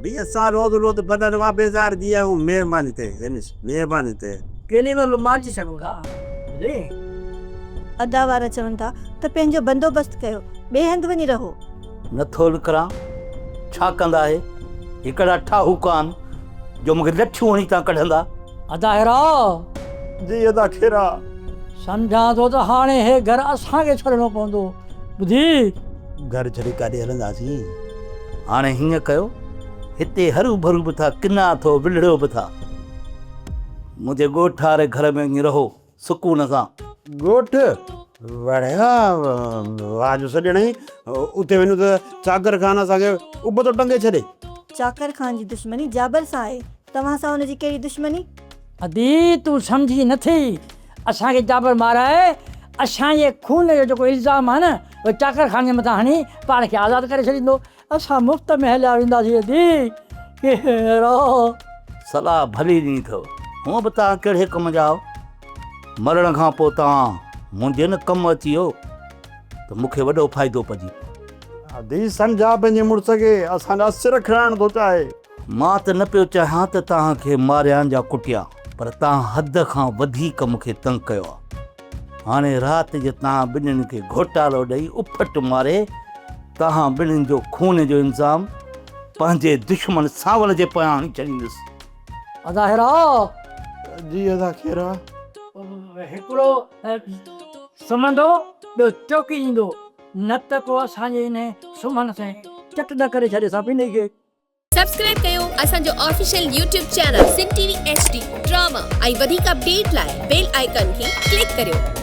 भैया साल रोज रोज बदन वा बेजार दिया हूँ मेहरबानी थे मेहरबानी थे केली में मांची सघूंगा रे अदा वारा चवनि था त पंहिंजो बंदोबस्तु कयो ॿिए हंधि वञी रहो नथो निकिरां छा कंदा आहे हिकिड़ा ठाहू कान जो मूंखे लठियूं हणी तव्हां कढंदा अदाहिरा जी अदा खेरा सम्झां थो त हाणे हे घर असांखे छॾिणो पवंदो ॿुधी घर छॾे काॾे हलंदासीं हाणे हीअं कयो हिते हरू भरू बि था किना थो विढ़ियो बि था मुंहिंजे ॻोठ वारे घर में वञी रहो सुकून सां ॻोठ वड़िया वाजु सॼणई उते वञूं त चाकर खान असांखे उब थो टंगे छॾे चाकर खान जी दुश्मनी जाबर सां आहे तव्हां सां हुनजी कहिड़ी दुश्मनी अदी तूं सम्झी नथी असांखे जाबर माराए असांजे खून जो जेको इल्ज़ाम आहे न उहो चाकर खान जे मथां हणी पाण खे आज़ादु करे छॾींदो असां मुफ़्त में हलिया वेंदासीं अदी कहिड़ो सलाह भली ॾिनी अथव हूअं बि तव्हां कहिड़े कम जा आहियो मरण खां पोइ तव्हां मुंहिंजे न कमु अची वियो त मूंखे वॾो फ़ाइदो पइजी दी सम्झा पंहिंजे मुड़ुस खे असांजा सिर खिलाइण थो चाहे मां त न पियो चाहियां त तव्हांखे मारियां या कुटिया पर तव्हां हद खां वधीक मूंखे तंग कयो आहे हाणे राति जो तव्हां ॿिन्हिनि खे घोटालो ॾेई उफट मारे तव्हां ॿिन्हिनि जो खून जो इल्ज़ाम पंहिंजे दुश्मन सावल जे पोयां हणी छॾींदुसि अदाहिरा जी अदा खेरा हिकिड़ो सुम्हंदो ॿियो चौकी ईंदो न त पोइ असांजे इन सुम्हण सां चट न करे छॾे असां ॿिन्ही खे सब्सक्राइब कयो असांजो official YouTube channel Sindh TV HD drama ऐं वधीक अपडेट लाइ बेल आइकन खे क्लिक करियो।